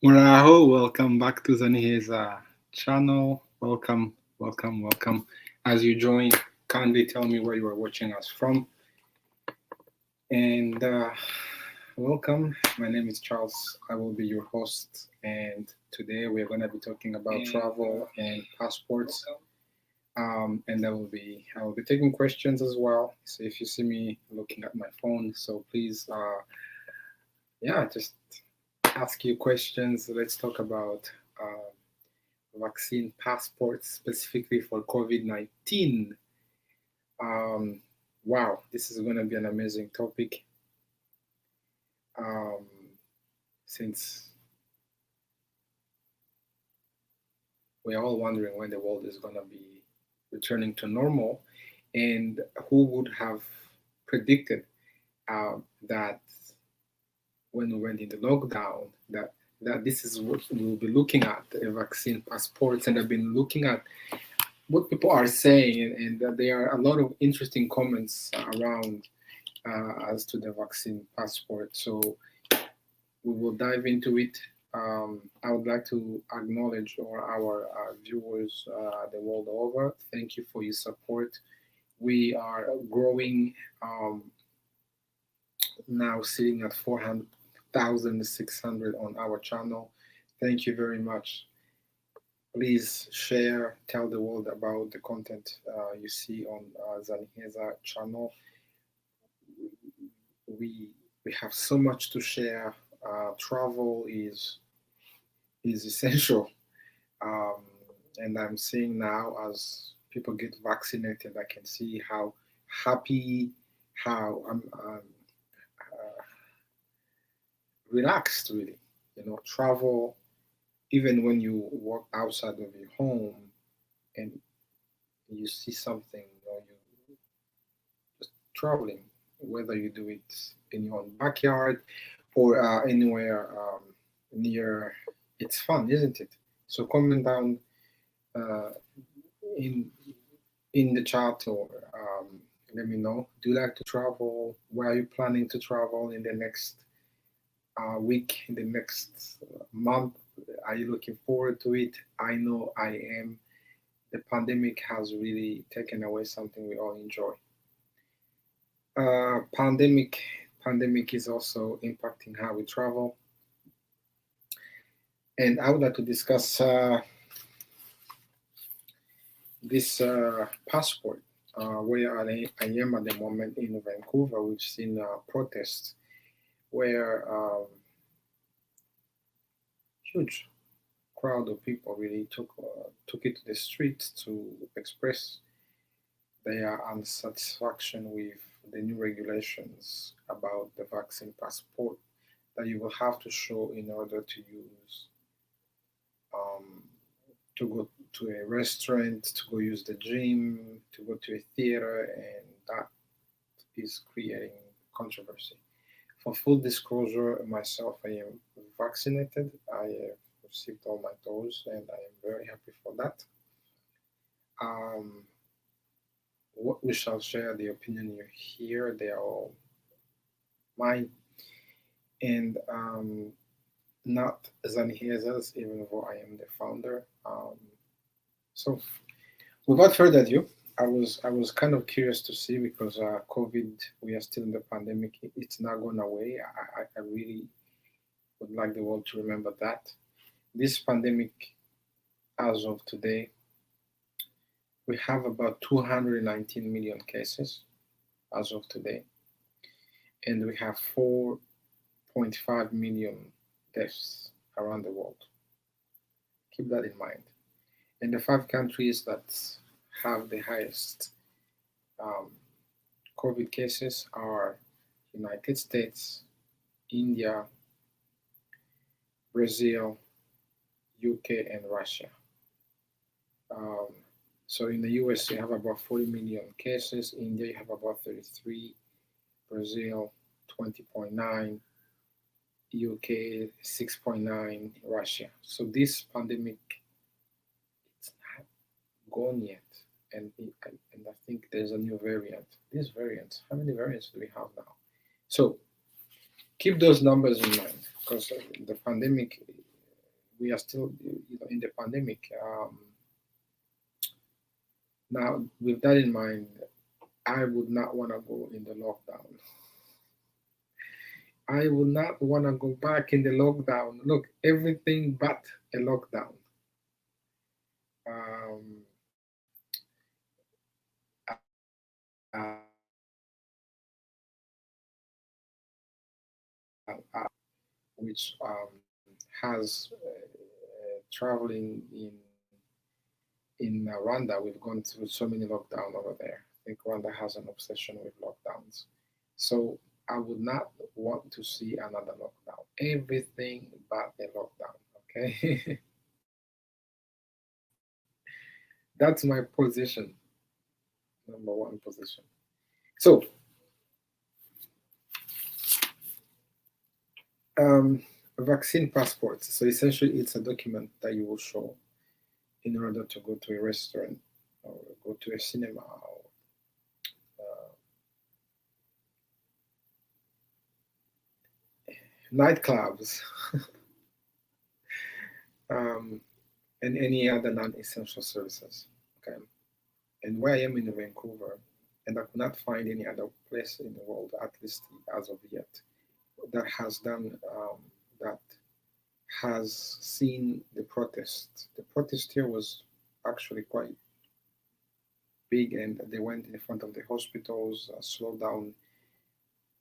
Muraho, welcome back to Zani's channel. Welcome. As you join, kindly tell me where you are watching us from. And welcome. My name is Charles. I will be your host. And today we are going to be talking about travel and passports. And I will be taking questions as well. So if you see me looking at my phone, so please, just ask you questions. Let's talk about vaccine passports specifically for COVID-19. Um, wow, this is going to be an amazing topic um, since we're all wondering when the world is going to be returning to normal. And who would have predicted that when we went into lockdown, that this is what we'll be looking at, vaccine passports, and I've been looking at what people are saying, and there are a lot of interesting comments around as to the vaccine passport. So we will dive into it. I would like to acknowledge all our viewers the world over. Thank you for your support. We are growing, now sitting at 400,600 on our channel. Thank you very much. Please share, tell the world about the content you see on Zaniheza channel. We we have so much to share. Travel is essential, um, and I'm seeing now as people get vaccinated, I can see how happy, how relaxed, really. Travel, even when you walk outside of your home and you see something, you just traveling, whether you do it in your own backyard or anywhere near, it's fun, isn't it? So comment down uh, in the chat, or let me know. Do you like to travel? Where are you planning to travel in the next week, in the next month? Are you looking forward to it? I know I am. The pandemic has really taken away something we all enjoy. Uh, pandemic Pandemic is also impacting how we travel, and I would like to discuss this passport. Where I am at the moment in Vancouver, we've seen protests where huge crowd of people really took it to the streets to express their unsatisfaction with the new regulations about the vaccine passport that you will have to show in order to use um, to go to a restaurant, to go use the gym, to go to a theater, and that is creating controversy. For full disclosure, myself, I am vaccinated. I have received all my doses, and I am very happy for that. Um, what we shall share, the opinion you hear, they are all mine, and not Zanihieza's, even though I am the founder. So, without further ado, I was kind of curious to see, because COVID, we are still in the pandemic. It's not going away. I really would like the world to remember that this pandemic, as of today, we have about 219 million cases as of today, and we have 4.5 million deaths around the world. Keep that in mind. And the five countries that have the highest um, COVID cases are United States, India, Brazil, UK, and Russia. Um, so in the US, you have about 40 million cases. India, you have about 33. Brazil, 20.9. UK, 6.9. Russia. So this pandemic, it's not gone yet. And I think there's a new variant. These variants, how many variants do we have now? So keep those numbers in mind, because the pandemic we are still in the pandemic. Now, with that in mind, I would not want to go in the lockdown. I would not want to go back in the lockdown. Look, everything but a lockdown. Um, which has traveling in Rwanda. We've gone through so many lockdowns over there. I think Rwanda has an obsession with lockdowns. So I would not want to see another lockdown. Everything but a lockdown. Okay, that's my position. Number one position. So um, vaccine passports. So essentially, it's a document that you will show in order to go to a restaurant or go to a cinema or uh, nightclubs, um, and any other non-essential services. Okay, and where I am in Vancouver, and I could not find any other place in the world, at least as of yet, that has done that has seen the protest. The protest here was actually quite big, and they went in front of the hospitals, slowed down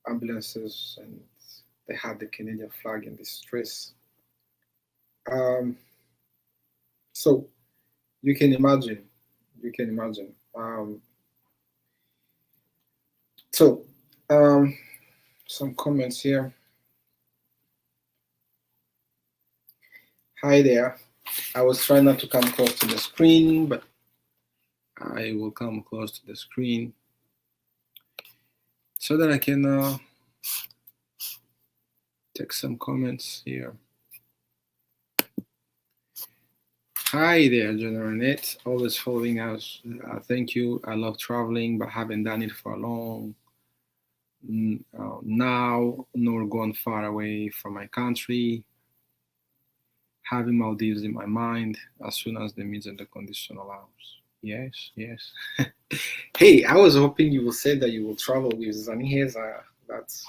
ambulances, and they had the Canadian flag in distress. Um, so you can imagine, you can imagine. So um, some comments here. Hi there. I was trying not to come close to the screen, but I will come close to the screen so that I can take some comments here. Hi there, General Net. Always following us. Thank you. I love traveling, but haven't done it for a long now, nor gone far away from my country. Having Maldives in my mind as soon as the means and the condition allows. Yes, yes. Hey, I was hoping you will say that you will travel with Zaniheza. That's,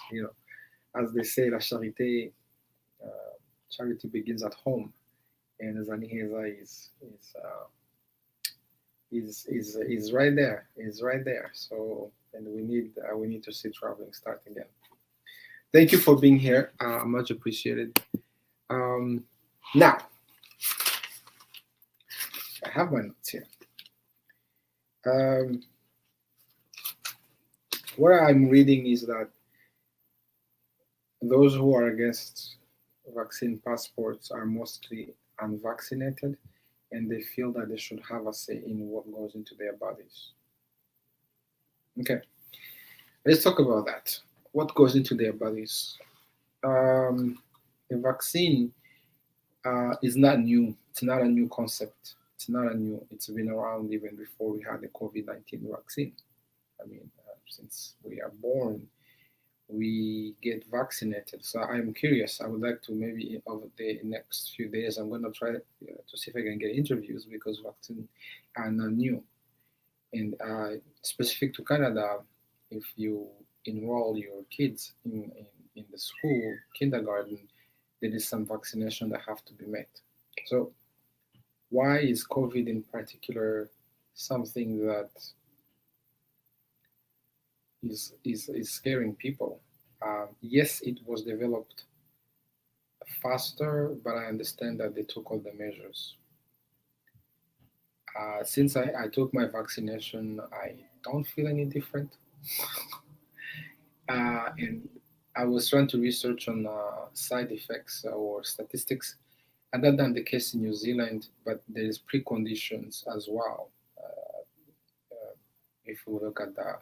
as they say, la charité, charity begins at home, and Zaniheza is right there. Is right there. So, and we need to see traveling start again. Thank you for being here. Much appreciated. Now, I have my notes here. What I'm reading is that those who are against vaccine passports are mostly unvaccinated, and they feel that they should have a say in what goes into their bodies. Okay, let's talk about that. What goes into their bodies? A vaccine is not new. It's not a new concept. It's not a new. It's been around even before we had the COVID-19 vaccine. I mean, since we are born, we get vaccinated. So I'm curious. I would like to maybe over the next few days, I'm going to try to see if I can get interviews because vaccines are not new. And specific to Canada, if you enroll your kids in the school, kindergarten, there is some vaccination that have to be met. So why is COVID in particular something that is scaring people? Yes, it was developed faster, but I understand that they took all the measures. Since I took my vaccination, I don't feel any different. And I was trying to research on side effects or statistics, and that's not the case in New Zealand, but there is preconditions as well. Uh, if we look at the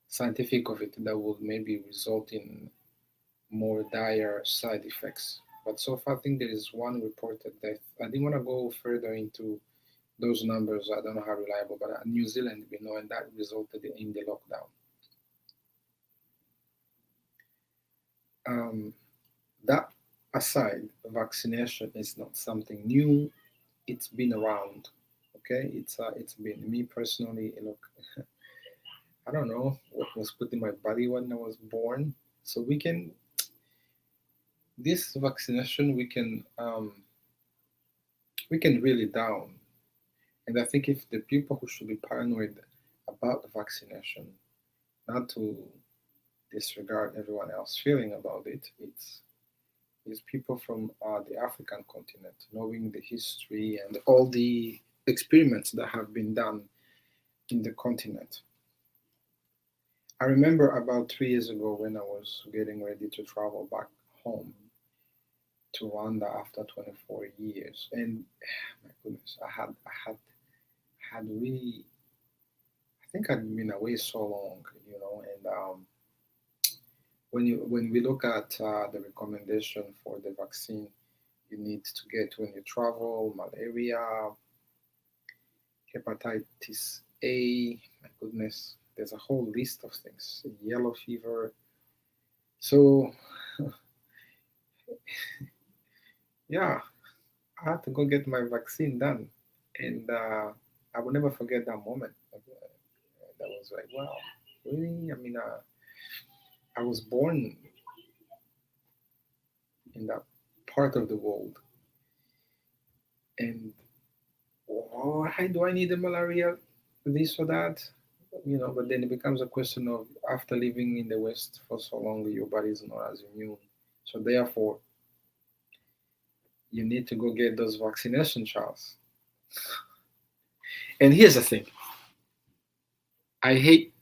scientific of it, that would maybe result in more dire side effects. But so far, I think there is one reported death. I didn't want to go further into those numbers. I don't know how reliable, but New Zealand, we know, and that resulted in the lockdown. Um, that aside, vaccination is not something new. It's been around. Okay, it's been me personally. Look, I don't know what was put in my body when I was born. So we can this vaccination we can really down. And I think if the people who should be paranoid about the vaccination, not to disregard everyone else feeling about it, it's people from the African continent, knowing the history and all the experiments that have been done in the continent. I remember about 3 years ago when I was getting ready to travel back home to Rwanda after 24 years, and my goodness, I had really, I think I'd been away so long, and when we look at the recommendation for the vaccine you need to get when you travel, malaria, hepatitis A, my goodness, there's a whole list of things, yellow fever. So, yeah, I had to go get my vaccine done. And I will never forget that moment. That was like, wow, really? I mean, I was born in that part of the world. And why do I need the malaria, this or that? But then it becomes a question of after living in the West for so long, your body is not as immune. So therefore, you need to go get those vaccination shots. And here's the thing: I hate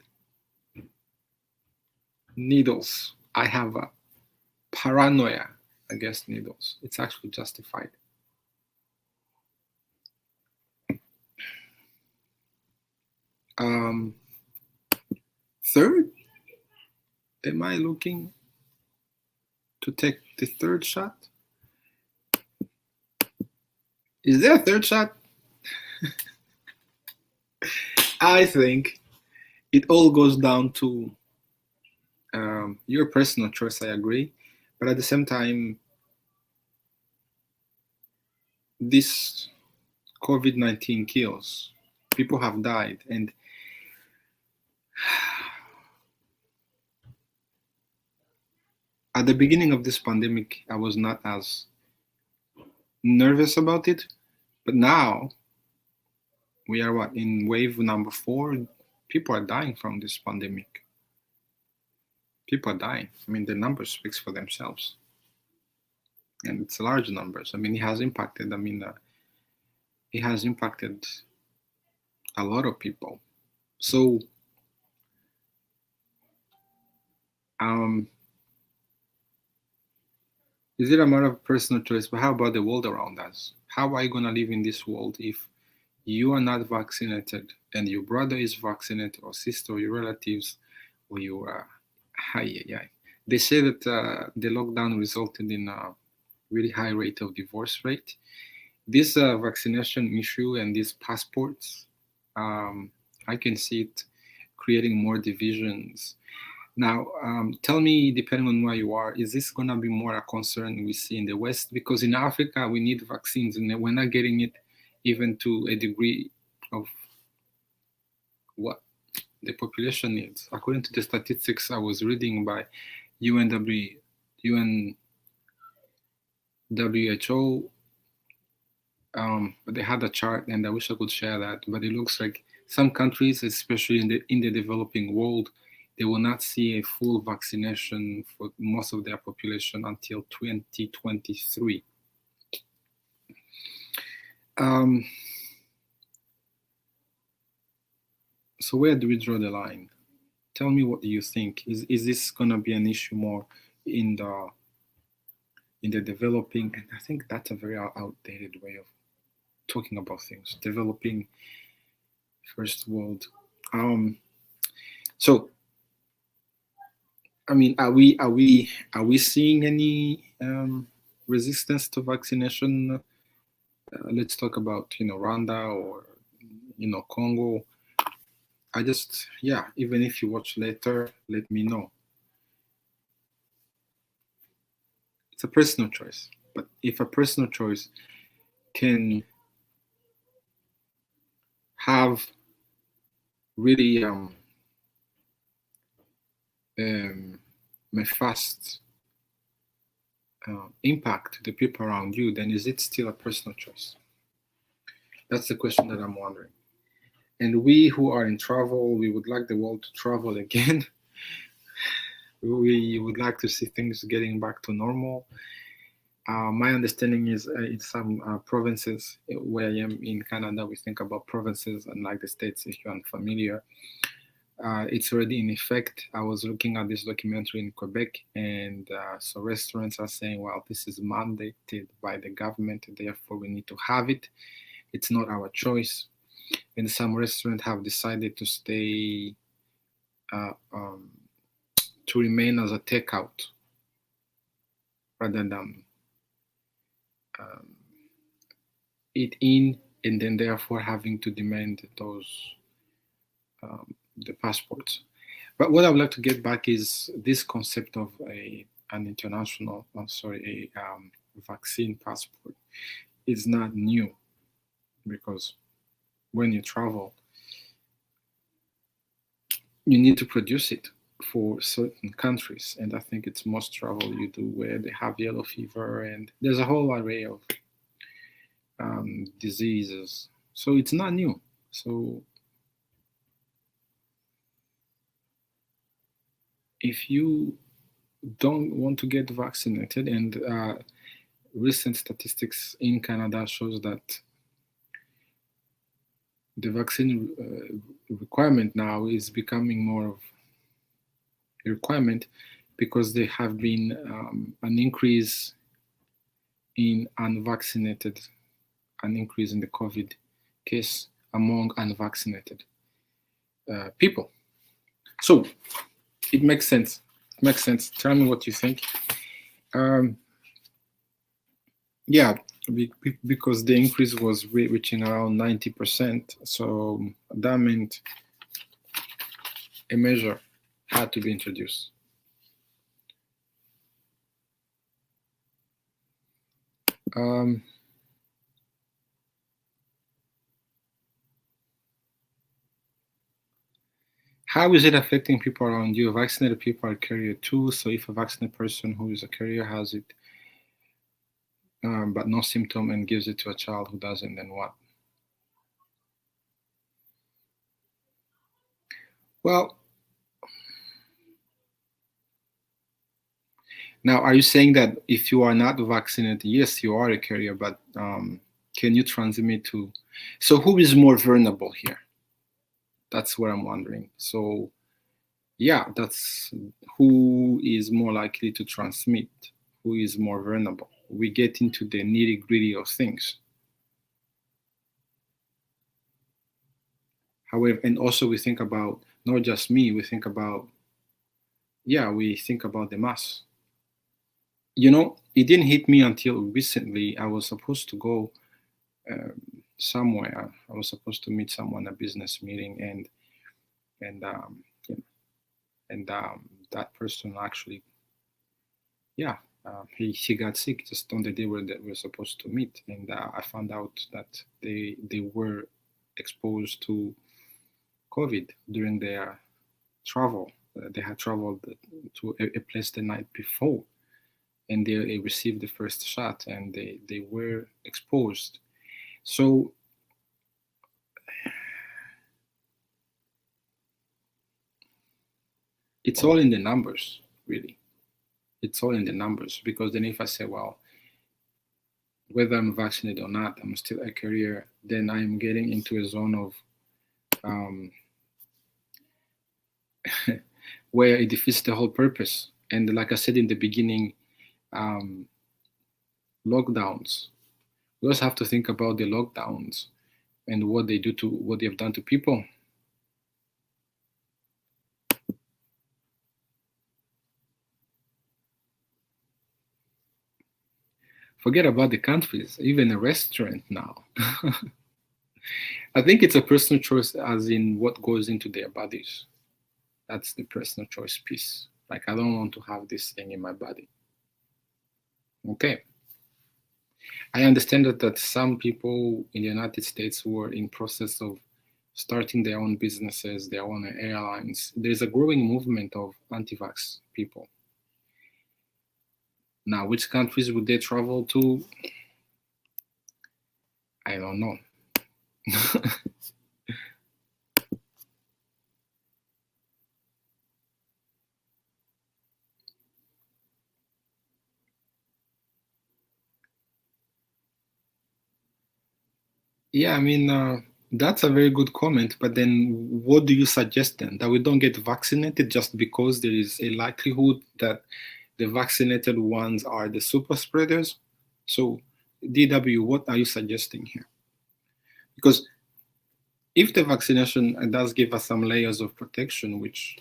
needles. I have a paranoia against needles. It's actually justified. Um, Third, am I looking to take the third shot? Is there a third shot? I think it all goes down to your personal choice. I agree, but at the same time, this COVID-19 kills. People have died, and at the beginning of this pandemic, I was not as nervous about it, but now we are what in wave number 4. People are dying from this pandemic. People are dying. I mean, the numbers speaks for themselves, and it's large numbers. I mean, it has impacted. It has impacted a lot of people. So, um, is it a matter of personal choice? But how about the world around us? How are you gonna live in this world if you are not vaccinated and your brother is vaccinated, or sister, or your relatives, or your hi, yeah. They say that the lockdown resulted in a really high rate of divorce rate. This vaccination issue and these passports, um, I can see it creating more divisions. Now, tell me, depending on where you are, is this going to be more a concern we see in the West? Because in Africa, we need vaccines, and we're not getting it even to a degree of what the population needs. According to the statistics I was reading by UNW, UNWHO, they had a chart, and I wish I could share that. But it looks like some countries, especially in the developing world, they will not see a full vaccination for most of their population until 2023. Um, so where do we draw the line? Tell me, what do you think? Is this gonna be an issue more in the developing? And I think that's a very outdated way of talking about things. Developing first world. So I mean, are we seeing any resistance to vaccination? Let's talk about Rwanda or Congo. Even if you watch later, let me know. It's a personal choice. But if a personal choice can have really um, a fast impact to the people around you, then is it still a personal choice? That's the question that I'm wondering. And we who are in travel, we would like the world to travel again. We would like to see things getting back to normal. My understanding is in some provinces where I am in Canada, we think about provinces, unlike the States, if you're unfamiliar. It's already in effect. I was looking at this documentary in Quebec, and so restaurants are saying, well, this is mandated by the government, therefore we need to have it. It's not our choice. And some restaurants have decided to stay, to remain as a takeout rather than um, eat in, and then therefore having to demand those the passports. But what I would like to get back is this concept of an international, vaccine passport is not new, because when you travel, you need to produce it for certain countries, and I think it's most travel you do where they have yellow fever, and there's a whole array of diseases. So it's not new. So if you don't want to get vaccinated, and recent statistics in Canada shows that the vaccine requirement now is becoming more of a requirement, because there have been an increase in unvaccinated, an increase in the COVID case among unvaccinated people. So it makes sense. It makes sense. Tell me what you think. Yeah, because the increase was reaching around 90%. So that meant a measure had to be introduced. How is it affecting people around you? Vaccinated people are carrier too. So if a vaccinated person who is a carrier has it, but no symptom, and gives it to a child who doesn't, then what? Well, now are you saying that if you are not vaccinated, yes, you are a carrier, but can you transmit to? So who is more vulnerable here? That's what I'm wondering. So yeah, that's who is more likely to transmit, who is more vulnerable. We get into the nitty gritty of things. However, and also we think about not just me, we think about, we think about the mass. It didn't hit me until recently. I was supposed to go somewhere. I was supposed to meet someone at a business meeting, and that person actually, he got sick just on the day where we were supposed to meet, and I found out that they were exposed to COVID during their travel. They had traveled to a place the night before, and they received the first shot, and they were exposed. So it's all in the numbers, really. It's all in the numbers, because then if I say, well, whether I'm vaccinated or not, I'm still a carrier, then I'm getting into a zone of where it defeats the whole purpose. And like I said in the beginning, lockdowns. We also have to think about the lockdowns and what they've done to people. Forget about the countries, even a restaurant now. I think it's a personal choice, as in what goes into their bodies. That's the personal choice piece. Like, I don't want to have this thing in my body. Okay. I understand that some people in the United States were in process of starting their own businesses, their own airlines. There's a growing movement of anti-vax people. Now, which countries would they travel to? I don't know. Yeah, I mean, that's a very good comment. But then, what do you suggest then? That we don't get vaccinated just because there is a likelihood that the vaccinated ones are the super spreaders? So, DW, what are you suggesting here? Because if the vaccination does give us some layers of protection, which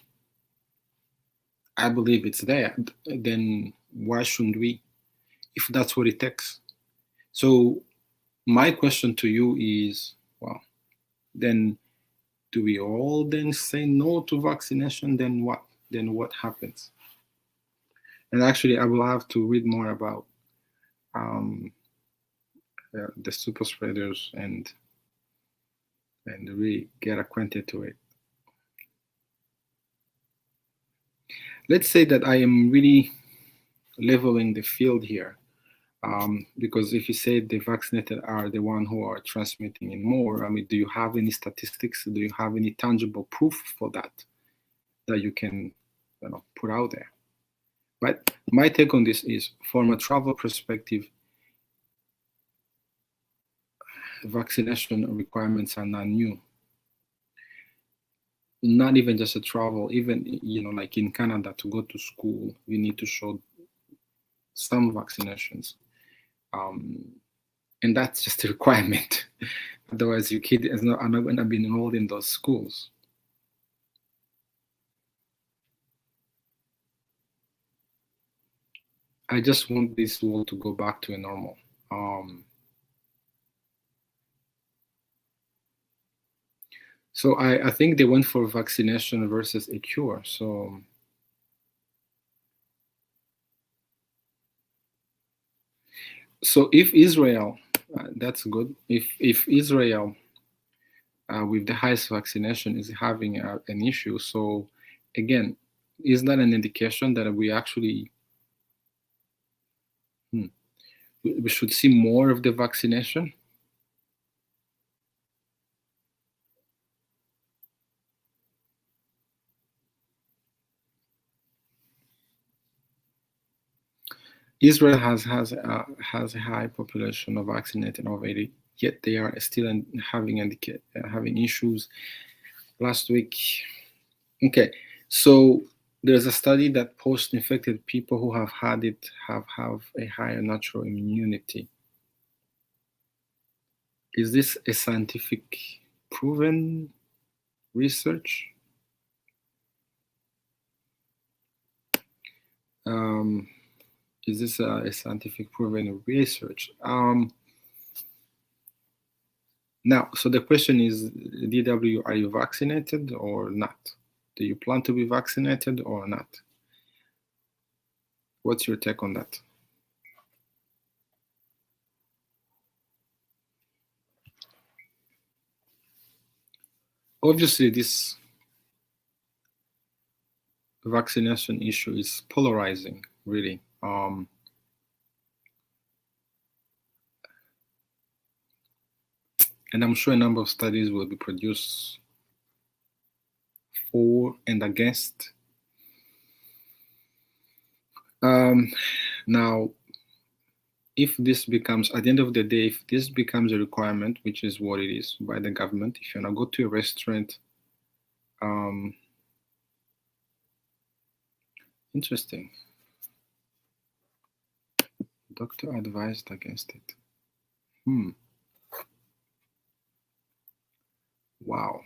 I believe it's there, then why shouldn't we, if that's what it takes? So, my question to you is, well, then do we all then say no to vaccination? Then what? Then what happens? And actually, I will have to read more about um, the super spreaders and really get acquainted to it. Let's say that I am really leveling the field here, because if you say the vaccinated are the one who are transmitting it more, I mean, do you have any statistics? Do you have any tangible proof for that you can, put out there? But my take on this is, from a travel perspective, vaccination requirements are not new. Not even just a travel, even like in Canada, to go to school, you need to show some vaccinations, um, and that's just a requirement. Otherwise, your kid are not going to be enrolled in those schools. I just want this world to go back to a normal. So I think they went for vaccination versus a cure. So if Israel, that's good. If Israel, with the highest vaccination, is having an issue, so again, is that an indication that we actually we should see more of the vaccination? Israel has a high population of vaccinated already, yet they are still having issues. Last week, okay, so there's a study that post-infected people who have had it have a higher natural immunity. Is this a scientific proven research? Um, is this a scientific proven research? Now, so the question is, DW, are you vaccinated or not? Do you plan to be vaccinated or not? What's your take on that? Obviously, this vaccination issue is polarizing, really. And I'm sure a number of studies will be produced for and against. Now, if this becomes, at the end of the day, if this becomes a requirement, which is what it is by the government, if you want to go to a restaurant, interesting. Doctor advised against it. Wow.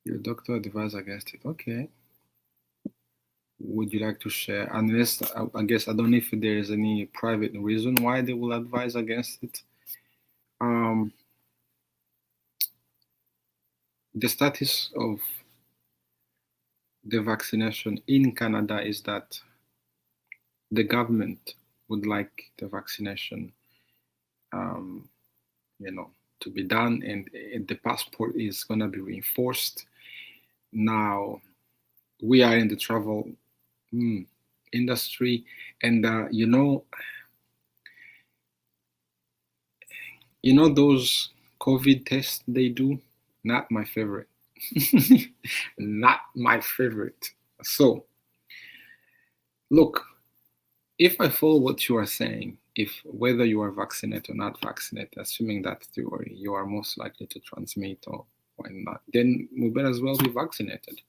Your doctor advised against it. Okay. Would you like to share? Unless, I guess, I don't know if there is any private reason why they will advise against it. The status of the vaccination in Canada is that the government would like the vaccination, um, to be done, and the passport is going to be reinforced. Now, we are in the travel industry, and those COVID tests they do, not my favorite. Not my favorite. So, look, if I follow what you are saying, if whether you are vaccinated or not vaccinated, assuming that theory, you are most likely to transmit or not, then we better as well be vaccinated.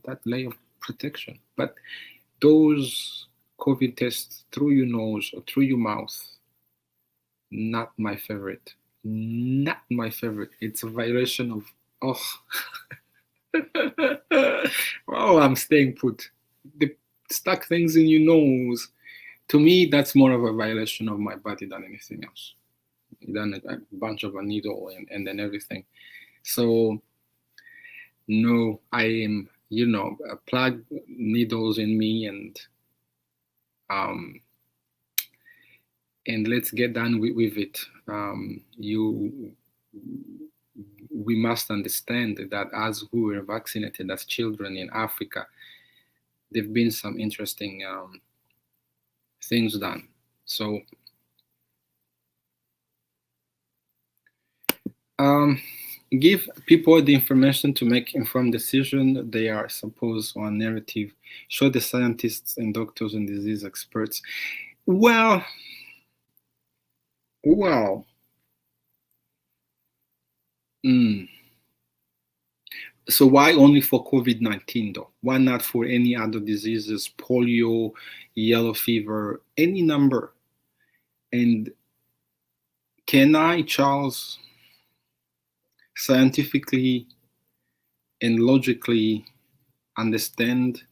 That layer of protection. But those COVID tests through your nose or through your mouth, not my favorite. Not my favorite. It's a violation of, well, I'm staying put. The stuck things in your nose, to me, that's more of a violation of my body than anything else. Than a bunch of a needle and then everything. So, no, I am, plug needles in me um, and let's get done with it. We must understand that as we were vaccinated as children in Africa, there've been some interesting things done. So, give people the information to make informed decision. They are supposed on narrative. Show the scientists and doctors and disease experts. Well. So why only for COVID-19 though? Why not for any other diseases, polio, yellow fever, any number? And can I, Charles, scientifically and logically understand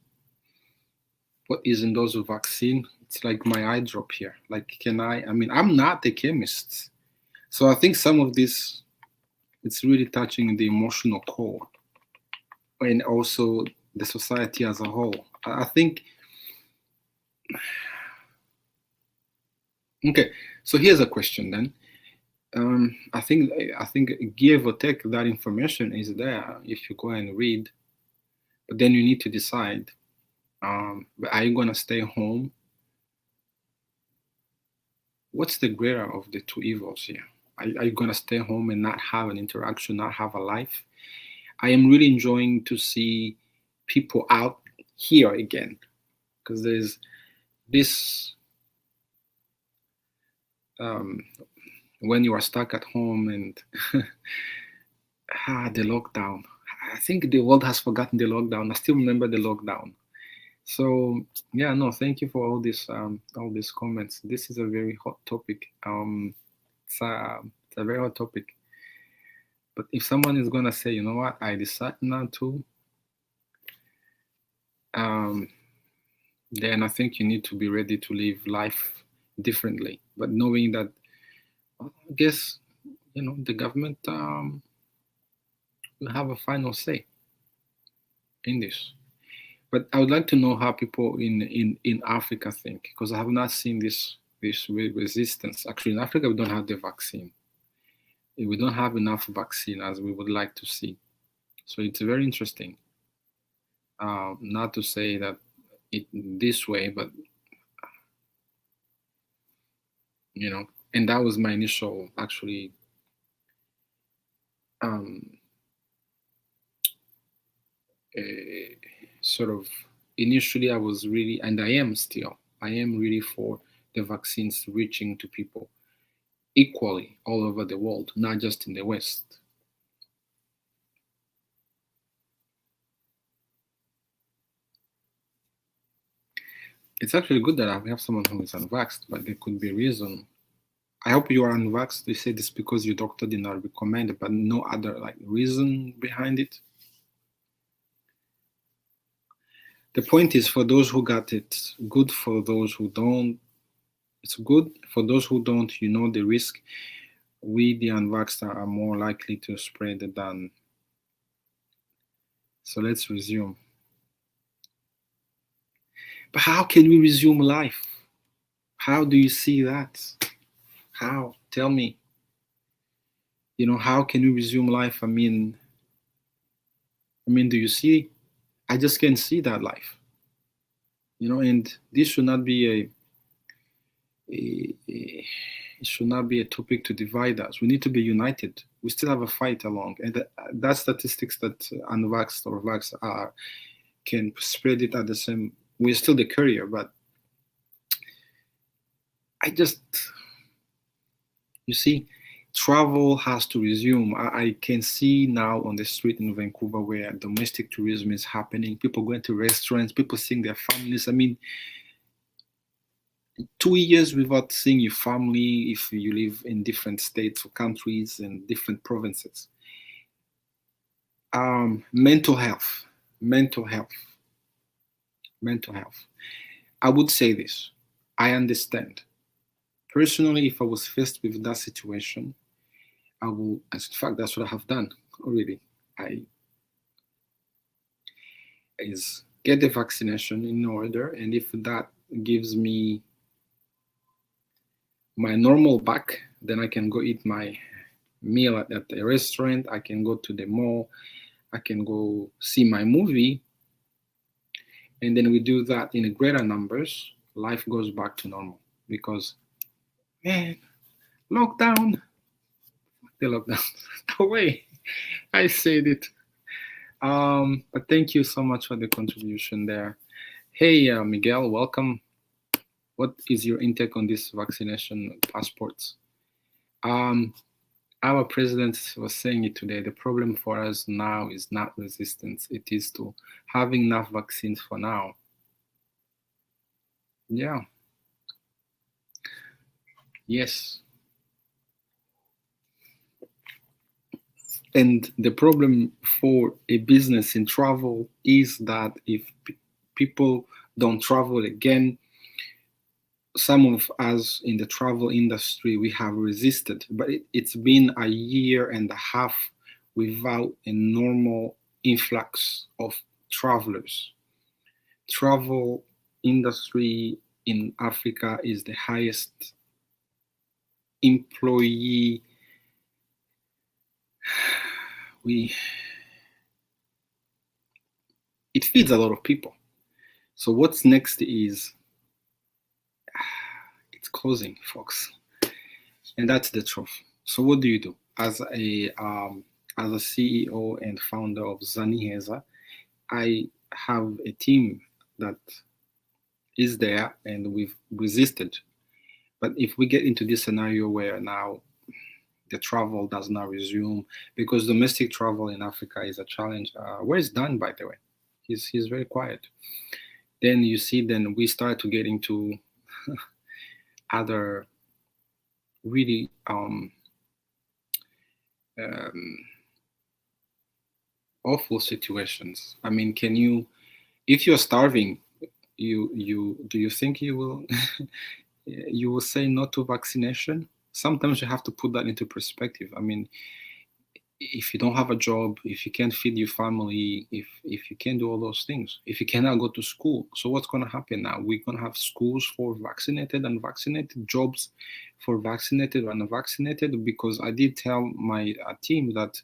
what is in those vaccine? It's like my eye drop here. Like, I'm not a chemist. So I think some of this, it's really touching the emotional core and also the society as a whole. I think, okay, so here's a question then. I think give or take that information is there if you go and read, but then you need to decide, are you going to stay home? What's the greater of the two evils here? Are you going to stay home and not have an interaction, not have a life? I am really enjoying to see people out here again, because there's this, when you are stuck at home and the lockdown. I think the world has forgotten the lockdown. I still remember the lockdown. So yeah, no, thank you for all these comments. This is a very hot topic. It's a very hot topic. But if someone is gonna say, you know what, I decide not to, then I think you need to be ready to live life differently. But knowing that, I guess, the government will have a final say in this. But I would like to know how people in Africa think, because I have not seen this resistance. Actually, in Africa, we don't have the vaccine. We don't have enough vaccine as we would like to see. So it's very interesting. Not to say that it this way, but and that was my initial actually sort of initially I was really, and I am really for the vaccines reaching to people equally all over the world, not just in the West. It's actually good that I have someone who is unvaxxed, but there could be a reason. I hope you are unvaxxed. You say this because your doctor did not recommend it, but no other reason behind it. The point is, for those who got it, good. For those who don't, it's good. For those who don't, the risk. We, the unvaxxed, are more likely to spread it than. So let's resume. But how can we resume life? How do you see that? How? Tell me. How can we resume life? Do you see? I just can't see that life. And this should not be a it should not be a topic to divide us. We need to be united. We still have a fight along, and that statistics that unvaxxed or vaxxed are can spread it at the same. We're still the courier, but you see, travel has to resume. I can see now on the street in Vancouver where domestic tourism is happening. People going to restaurants, people seeing their families. 2 years without seeing your family if you live in different states or countries and different provinces. Mental health. I would say this. I understand. Personally, if I was faced with that situation, I will, in fact, that's what I have done already. Is get the vaccination in order, and if that gives me my normal back, then I can go eat my meal at a restaurant. I can go to the mall. I can go see my movie. And then we do that in a greater numbers. Life goes back to normal because, man, lockdown. The lockdown. No way. I said it. But thank you so much for the contribution there. Hey, Miguel, welcome. What is your intake on this vaccination passports? Our president was saying it today. The problem for us now is not resistance. It is to having enough vaccines for now. Yeah. Yes. And the problem for a business in travel is that if people don't travel again, some of us in the travel industry, we have resisted, but it's been a year and a half without a normal influx of travelers. Travel industry in Africa is the highest employee. It feeds a lot of people. So what's next is it's closing, folks, and that's the truth. So what do you do as a CEO and founder of Zaniheza? I have a team that is there, and we've resisted. But if we get into this scenario where now the travel does not resume, because domestic travel in Africa is a challenge. Where's Dan, by the way? He's very quiet. Then you see, then we start to get into other really awful situations. Can you, if you're starving, you do you think you will you will say no to vaccination? Sometimes you have to put that into perspective. If you don't have a job, if you can't feed your family, if you can't do all those things, if you cannot go to school, so what's going to happen now? We're going to have schools for vaccinated and unvaccinated, jobs for vaccinated and unvaccinated, because I did tell my team that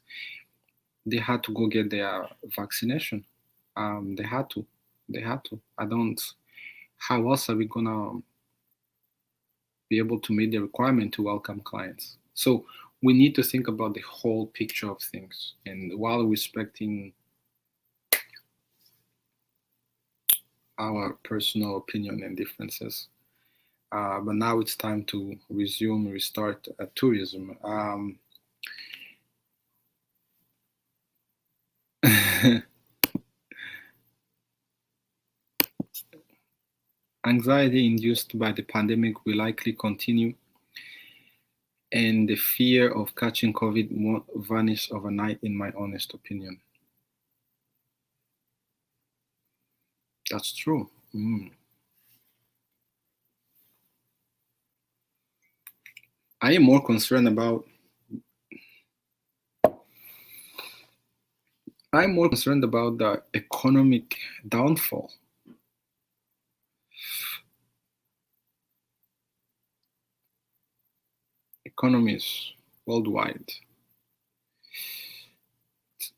they had to go get their vaccination. They had to. How else are we going to be able to meet the requirement to welcome clients? So we need to think about the whole picture of things, and while respecting our personal opinion and differences. But now it's time to restart tourism. Anxiety induced by the pandemic will likely continue, and the fear of catching COVID won't vanish overnight, in my honest opinion. That's true. I am more concerned about the economic downfall. economies worldwide,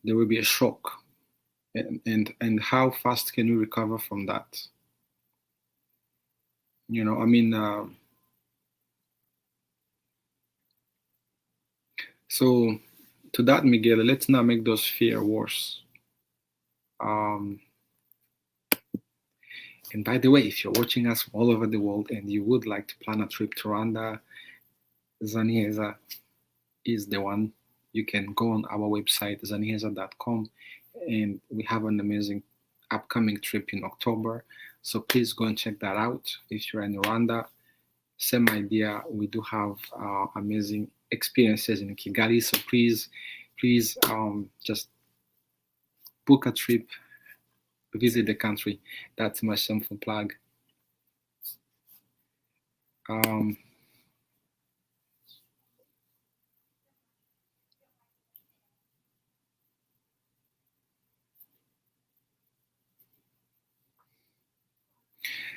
there will be a shock. And how fast can we recover from that? I mean, so to that, Miguel, let's not make those fear worse. Um, and by the way, if you're watching us all over the world and you would like to plan a trip to Rwanda, Zanieza is the one. You can go on our website, zanieza.com, and we have an amazing upcoming trip in October. So please go and check that out. If you're in Rwanda, same idea. We do have amazing experiences in Kigali. So please just book a trip, visit the country. That's my shameful plug.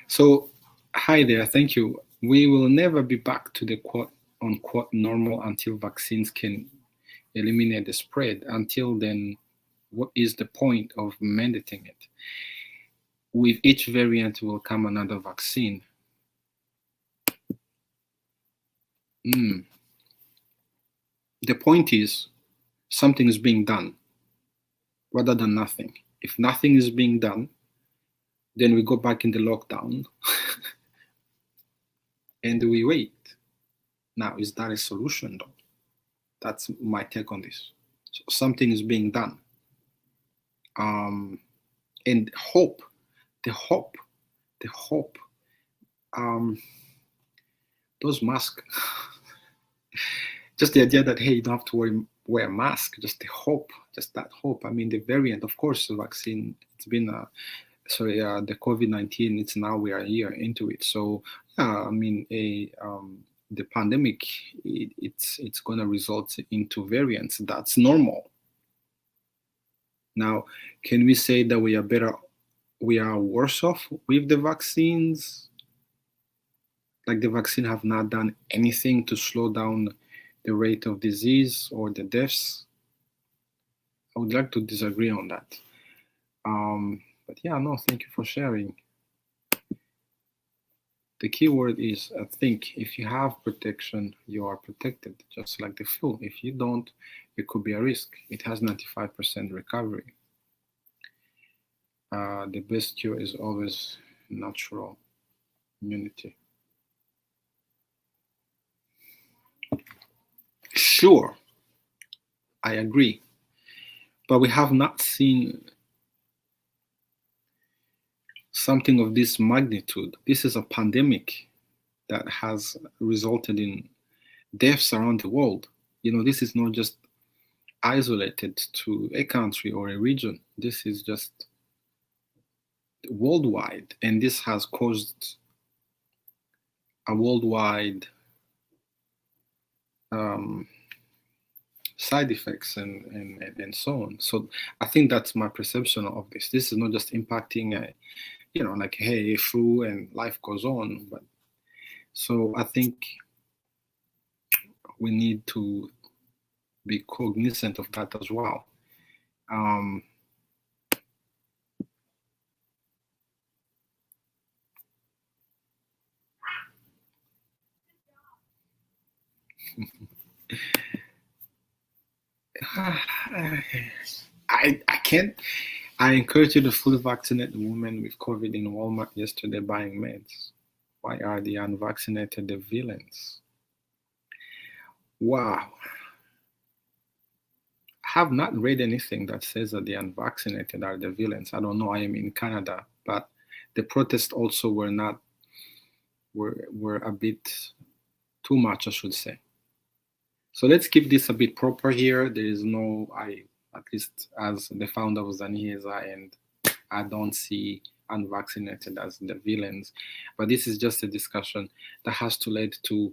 So, hi there, thank you. We will never be back to the quote unquote normal until vaccines can eliminate the spread. Until then, what is the point of mandating it? With each variant will come another vaccine. The point is, something is being done rather than nothing. If nothing is being done, then we go back in the lockdown and we wait. Now, is that a solution though? That's my take on this. So something is being done. And the hope, those masks, just the idea that, hey, you don't have to wear a mask, just the hope, just that hope. I mean, the variant, of course, the vaccine, it's been, the COVID-19, it's now we are a year into it. So, I mean, the pandemic, it's going to result into variants. That's normal. Now, can we say that we are worse off with the vaccines? Like the vaccine have not done anything to slow down the rate of disease or the deaths? I would like to disagree on that. But yeah, no, thank you for sharing. The key word is, I think, if you have protection, you are protected, just like the flu. If you don't, it could be a risk. It has 95% recovery. The best cure is always natural immunity. Sure, I agree. But we have not seen something of this magnitude. This is a pandemic that has resulted in deaths around the world. This is not just isolated to a country or a region. This is just worldwide, and this has caused a worldwide side effects and so on. So I think that's my perception of this. This is not just impacting like, hey, flu and life goes on. But so I think we need to be cognizant of that as well. I can't. I encourage you to fully vaccinate the woman with COVID in Walmart yesterday buying meds. Why are the unvaccinated the villains? Wow. I have not read anything that says that the unvaccinated are the villains. I don't know. I am in Canada, but the protests also were a bit too much, I should say. So let's keep this a bit proper here. There is no, at least as the founder of Zanieza, and I don't see unvaccinated as the villains. But this is just a discussion that has to lead to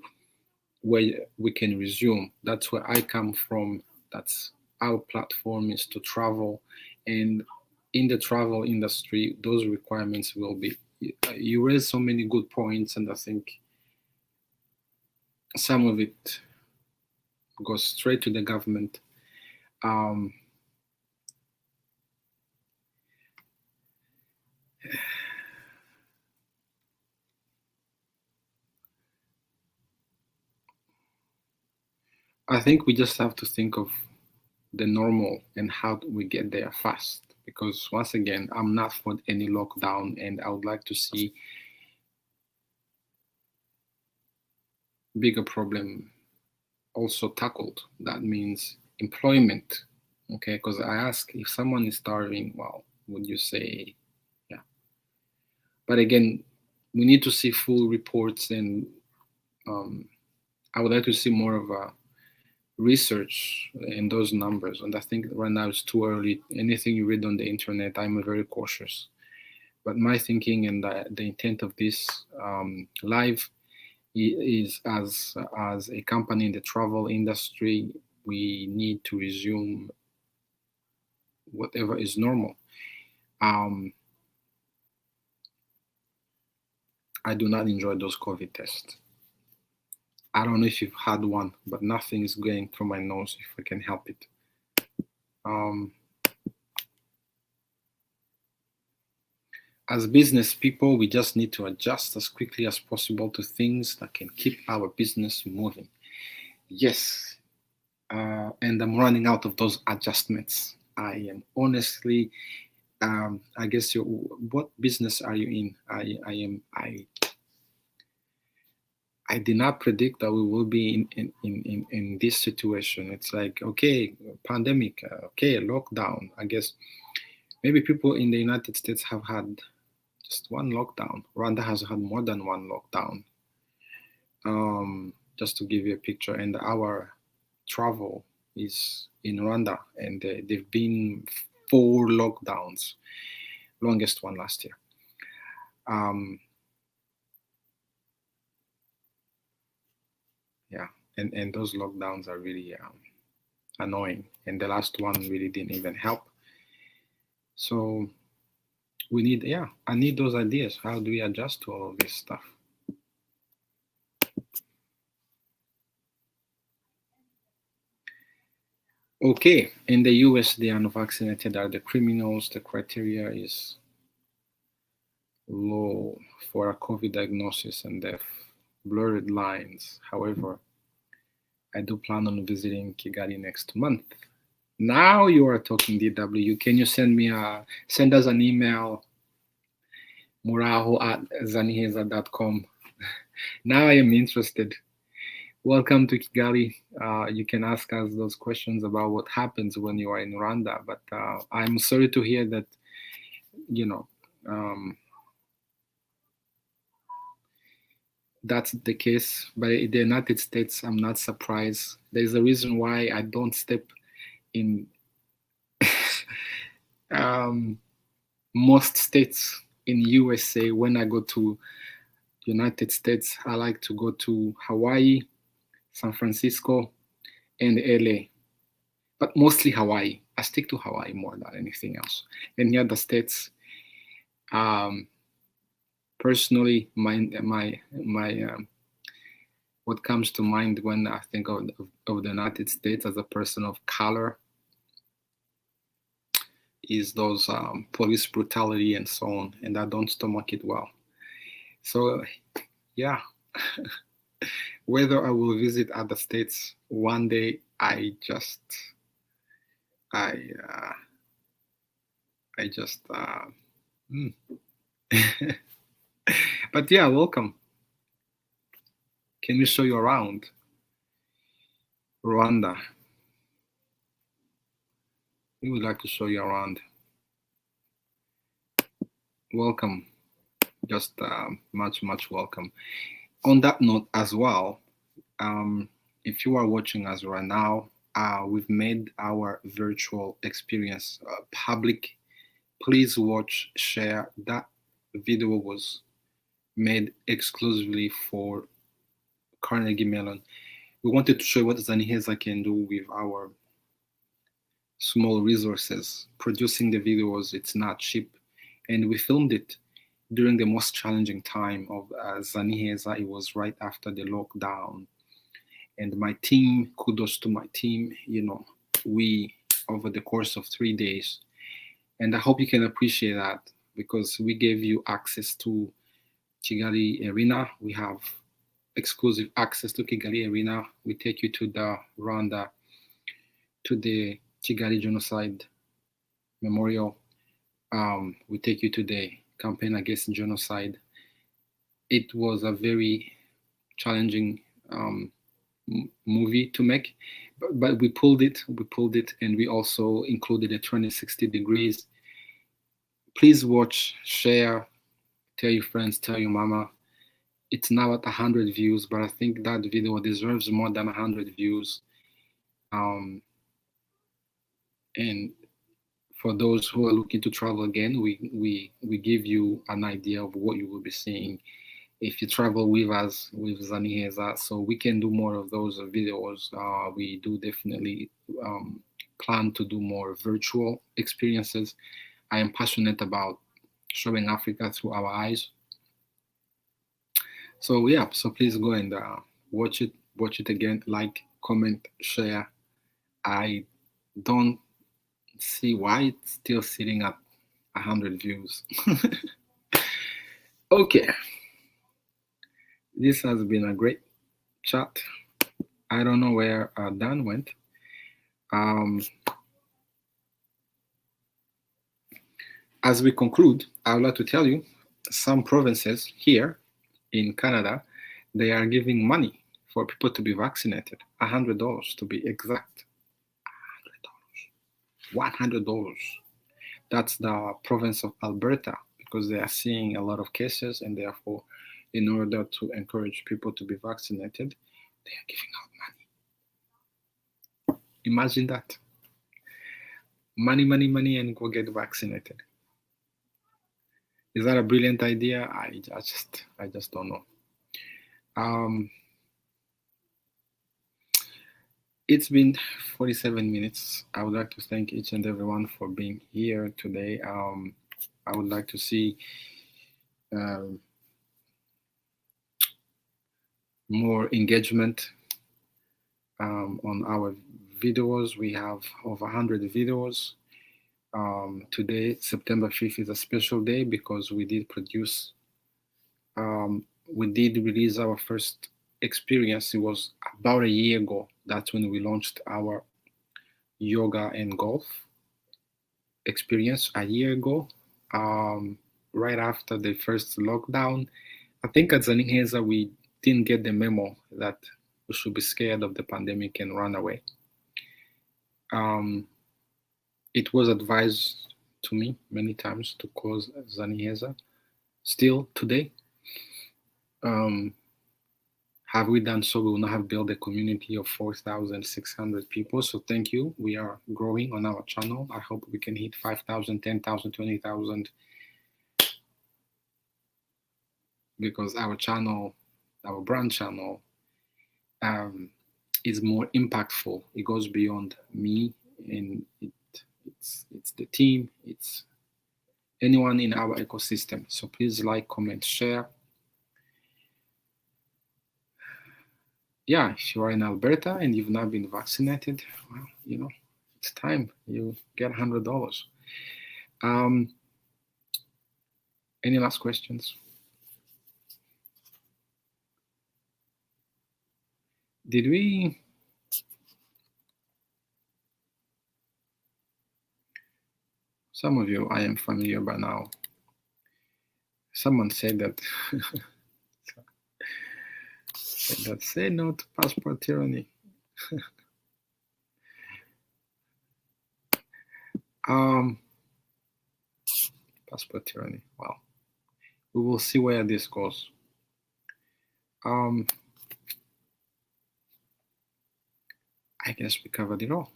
where we can resume. That's where I come from. That's our platform, is to travel. And in the travel industry, those requirements will be, you raised so many good points, and I think some of it goes straight to the government. Um, I think we just have to think of the normal and how do we get there fast. Because once again, I'm not for any lockdown, and I would like to see bigger problem also tackled. That means employment. Okay, because I ask if someone is starving, well, would you say, yeah? But again, we need to see full reports, and um, I would like to see more of a research in those numbers. And I think right now it's too early. Anything you read on the internet, I'm very cautious. But my thinking and the intent of this live is as a company in the travel industry, we need to resume whatever is normal. Um, I do not enjoy those COVID tests. I don't know if you've had one, but nothing is going through my nose if I can help it. Um, as business people, we just need to adjust as quickly as possible to things that can keep our business moving. Yes, and I'm running out of those adjustments. I am honestly, I guess you. What business are you in? I did not predict that we will be in this situation. It's like, okay, pandemic, okay, lockdown. I guess maybe people in the United States have had just one lockdown. Rwanda has had more than one lockdown. Just to give you a picture, and our travel is in Rwanda, and they've been 4 lockdowns, longest one last year. Um, yeah, and those lockdowns are really annoying, and the last one really didn't even help. So we need, yeah, I need those ideas. How do we adjust to all of this stuff? Okay, in the US, the unvaccinated are the criminals. The criteria is low for a COVID diagnosis and death, blurred lines. However, I do plan on visiting Kigali next month. Now you are talking, DW. Can you send us an email, muraho@zaniheza.com. Now I am interested. Welcome to Kigali. You can ask us those questions about what happens when you are in Rwanda. But I'm sorry to hear that, you know, um, that's the case. But in the United States, I'm not surprised. There's a reason why I don't step in most states in USA. When I go to United States, I like to go to Hawaii, San Francisco, and LA, but mostly Hawaii. I stick to Hawaii more than anything else. Any other states, personally, what comes to mind when I think of the United States as a person of color is those police brutality and so on, and I don't stomach it well. So, yeah. Whether I will visit other states one day, I just mm. But yeah, welcome. Can we show you around Rwanda? We would like to show you around. Welcome. Just much welcome. On that note as well, if you are watching us right now, we've made our virtual experience public. Please watch, share. That video was made exclusively for Carnegie Mellon. We wanted to show what Zaniheza can do with our small resources. Producing the videos, it's not cheap. And we filmed it during the most challenging time of Zaniheza. It was right after the lockdown. And my team, kudos to my team, we, over the course of 3 days, and I hope you can appreciate that, because we gave you access to Kigali Arena. We have exclusive access to Kigali Arena. We take you to the Rwanda, to the Kigali Genocide Memorial. We take you to the campaign against genocide. It was a very challenging movie to make, but we pulled it, and we also included a 360 degrees. Please watch, share, tell your friends, tell your mama. It's now at 100 views, but I think that video deserves more than 100 views. And for those who are looking to travel again, we give you an idea of what you will be seeing if you travel with us, with Zaniheza. So we can do more of those videos. We do definitely plan to do more virtual experiences. I am passionate about showing Africa through our eyes. So yeah, so please go and watch it again, like, comment, share. I don't see why it's still sitting at 100 views. Okay, this has been a great chat. I don't know where Dan went. As we conclude, I would like to tell you, some provinces here in Canada, they are giving money for people to be vaccinated, $100 to be exact. $100. That's the province of Alberta, because they are seeing a lot of cases, and therefore, in order to encourage people to be vaccinated, they are giving out money. Imagine that. Money, and go get vaccinated. Is that a brilliant idea? I just don't know. It's been 47 minutes. I would like to thank each and everyone for being here today. I would like to see more engagement on our videos. We have over 100 videos. Today, September 5th, is a special day because we did release our first experience. It was about a year ago. That's when we launched our yoga and golf experience, a year ago, right after the first lockdown. I think at Zaniheza, we didn't get the memo that we should be scared of the pandemic and run away. It was advised to me many times to cause Zaniheza. Still today, have we done so, we will now have built a community of 4,600 people. So thank you. We are growing on our channel. I hope we can hit 5,000, 10,000, 20,000, because our channel, our brand channel, is more impactful. It goes beyond me, and it's the team, it's anyone in our ecosystem. So please like, comment, share. Yeah, if you are in Alberta and you've not been vaccinated, well, it's time. You get $100. Any last questions? Did we? Some of you, I am familiar by now. Someone said that say no to passport tyranny. Passport tyranny. Well, we will see where this goes. I guess we covered it all.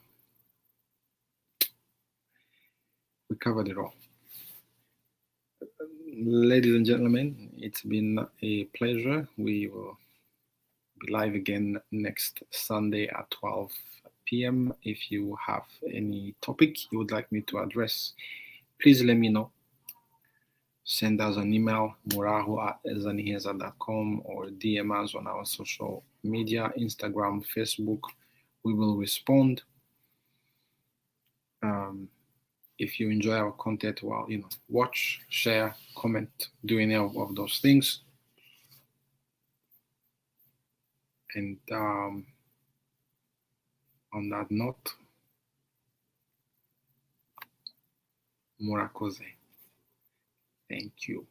Ladies and gentlemen, it's been a pleasure. We will be live again next Sunday at 12 p.m. If you have any topic you would like me to address, please let me know. send us an email, murahu@ezanihieza.com, or DM us on our social media, Instagram, Facebook. We will respond. If you enjoy our content, well, watch, share, comment, do any of those things. And on that note, murakoze. Thank you.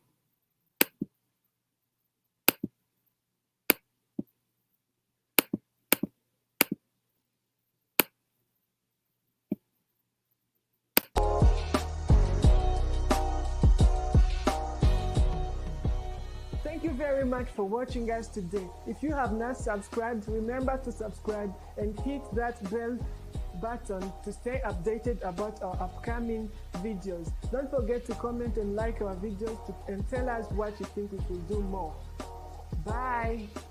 Thank you very much for watching us today. If you have not subscribed, remember to subscribe and hit that bell button to stay updated about our upcoming videos. Don't forget to comment and like our videos and tell us what you think we should do more. Bye.